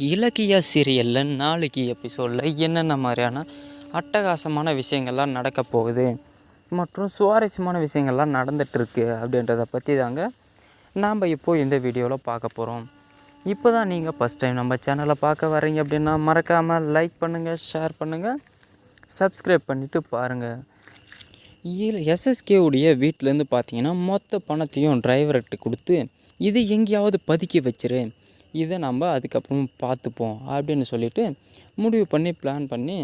இலக்கியா சீரியலில் நாளைக்கு எபிசோடில் என்னென்ன மாதிரியான அட்டகாசமான விஷயங்கள்லாம் நடக்க போகுது மற்றும் சுவாரஸ்யமான விஷயங்கள்லாம் நடந்துகிட்ருக்கு அப்படின்றத பற்றி தாங்க நாம் இப்போது இந்த வீடியோவில் பார்க்க போகிறோம். இப்போ தான் நீங்கள் ஃபஸ்ட் டைம் நம்ம சேனலை பார்க்க வரீங்க அப்படின்னா மறக்காமல் லைக் பண்ணுங்கள், ஷேர் பண்ணுங்கள், சப்ஸ்கிரைப் பண்ணிவிட்டு பாருங்கள். எஸ்எஸ்கேவுடைய வீட்டிலேருந்து பார்த்தீங்கன்னா மொத்த பணத்தையும் டிரைவர்கிட்ட கொடுத்து இது எங்கேயாவது பதுக்கி வச்சிரு, இதை நம்ம அதுக்கப்புறம் பார்த்துப்போம் அப்படின்னு சொல்லிவிட்டு முடிவு பண்ணி பிளான் பண்ணி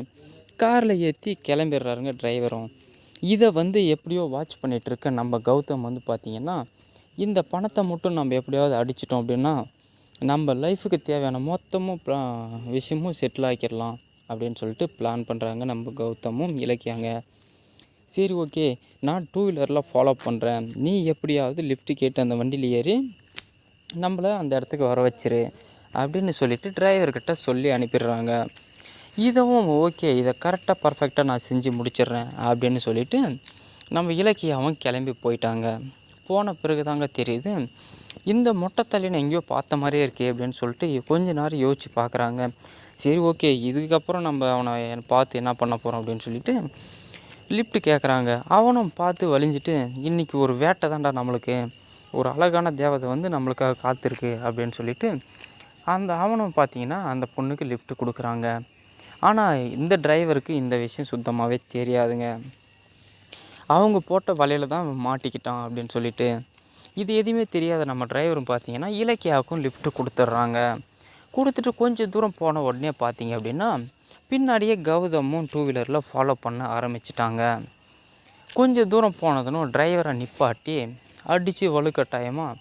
காரில் ஏற்றி கிளம்பிடுறாருங்க டிரைவரும். இதை எப்படியோ வாட்ச் பண்ணிகிட்ருக்க நம்ம கௌதம் பார்த்திங்கன்னா இந்த பணத்தை மட்டும் நம்ம எப்படியாவது அடிச்சிட்டோம் அப்படின்னா நம்ம லைஃபுக்கு தேவையான மொத்தமும் விஷயமும் செட்டில் ஆக்கிடலாம் அப்படின்னு சொல்லிட்டு பிளான் பண்ணுறாங்க நம்ம கௌதமும் இலக்கியாங்க. சரி, ஓகே, நான் 2 வீலரில் ஃபாலோ பண்ணுறேன், நீ எப்படியாவது லிஃப்ட் கேட்டு அந்த வண்டியில் ஏறி நம்மளை அந்த இடத்துக்கு வர வச்சிரு அப்படின்னு சொல்லிவிட்டு டிரைவர்கிட்ட சொல்லி அனுப்பிடுறாங்க. இதுவும் ஓகே, இதை கரெக்டாக பர்ஃபெக்டாக நான் செஞ்சு முடிச்சிடுறேன் அப்படின்னு சொல்லிவிட்டு நம்ம இலக்கியாவும் கிளம்பி போயிட்டாங்க. போன பிறகு தாங்க தெரியுது இந்த மொட்டைத்தள்ளின்னு எங்கேயோ பார்த்த மாதிரியே இருக்கே அப்படின்னு சொல்லிட்டு கொஞ்ச நேரம் யோசித்து பார்க்குறாங்க. சரி, ஓகே, இதுக்கப்புறம் நம்ம அவனை பார்த்து என்ன பண்ண போகிறோம் அப்படின்னு சொல்லிட்டு லிஃப்ட் கேட்குறாங்க. அவனும் பார்த்து வலிஞ்சிட்டு இன்றைக்கி ஒரு வேட்டை தான்டா, நம்மளுக்கு ஒரு அழகான தேவதை நம்மளுக்காக காத்திருக்கு அப்படின்னு சொல்லிட்டு அவனும் பார்த்தீங்கன்னா அந்த பொண்ணுக்கு லிஃப்ட் கொடுக்குறாங்க. ஆனால் இந்த டிரைவருக்கு இந்த விஷயம் சுத்தமாகவே தெரியாதுங்க. அவங்க போட்ட வலையில் தான் மாட்டிக்கிட்டான் அப்படின்னு சொல்லிட்டு இது எதுவுமே தெரியாத நம்ம டிரைவரும் பார்த்தீங்கன்னா இலக்கியாவுக்கும் லிஃப்ட் கொடுத்துட்றாங்க. கொடுத்துட்டு கொஞ்சம் தூரம் போன உடனே பார்த்தீங்க அப்படின்னா பின்னாடியே கௌதமும் 2 வீலரில் ஃபாலோ பண்ண ஆரம்பிச்சிட்டாங்க. கொஞ்சம் தூரம் போனதுன்னு டிரைவரை நிப்பாட்டி அடித்து வலுக்கட்டாயமாக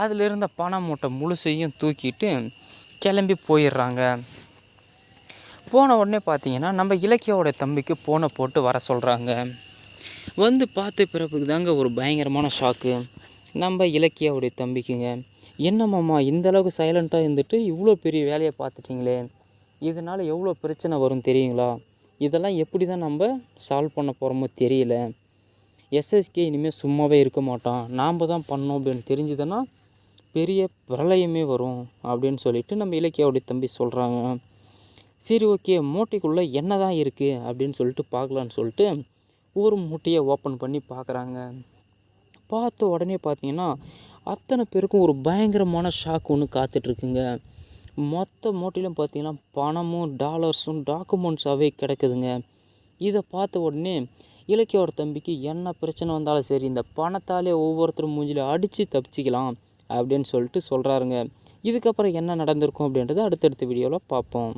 அதில் இருந்த பண மூட்டை முழுசையும் தூக்கிட்டு கிளம்பி போயிடுறாங்க. போன உடனே பார்த்தீங்கன்னா நம்ம இலக்கியாவோட தம்பிக்கு ஃபோனை போட்டு வர சொல்கிறாங்க. பார்த்த பிறப்புக்கு தாங்க ஒரு பயங்கரமான ஷாக்கு நம்ம இலக்கியாவுடைய தம்பிக்குங்க. என்னம்மாம்மா இந்தளவுக்கு சைலண்ட்டாக இருந்துட்டு இவ்வளோ பெரிய வேலையை பார்த்துட்டிங்களே, இதனால் எவ்வளோ பிரச்சனை வரும் தெரியுங்களா, இதெல்லாம் எப்படி தான் நம்ம சால்வ் பண்ண போகிறோமோ தெரியல, எஸ்எஸ்கே இனிமேல் சும்மாவே இருக்க மாட்டான், நாம் தான் பண்ணோம் அப்படின்னு தெரிஞ்சுதுன்னா பெரிய பிரளயமே வரும் அப்படின்னு சொல்லிட்டு நம்ம இலக்கியாவுடைய தம்பி சொல்கிறாங்க. சரி, ஓகே, மூட்டைக்குள்ளே என்ன தான் இருக்குது அப்படின்னு சொல்லிட்டு பார்க்கலான்னு சொல்லிட்டு ஒரு மூட்டையை ஓப்பன் பண்ணி பார்க்குறாங்க. பார்த்த உடனே பார்த்தீங்கன்னா அத்தனை பேருக்கும் ஒரு பயங்கரமான ஷாக் ஒன்று காத்துட்ருக்குங்க. மொத்த மூட்டையிலும் பார்த்தீங்கன்னா பணமும் டாலர்ஸும் டாக்குமெண்ட்ஸாகவே கிடக்குதுங்க. இதை பார்த்த உடனே இலக்கியோட தம்பிக்கு என்ன பிரச்சனை வந்தாலும் சரி இந்த பணத்தாலே ஒவ்வொருத்தரும் மூஞ்சில் அடித்து தப்பிச்சிக்கலாம் அப்படின்னு சொல்லிட்டு சொல்கிறாருங்க. இதுக்கப்புறம் என்ன நடந்திருக்கும் அப்படின்றத அடுத்தடுத்த வீடியோவில் பார்ப்போம்.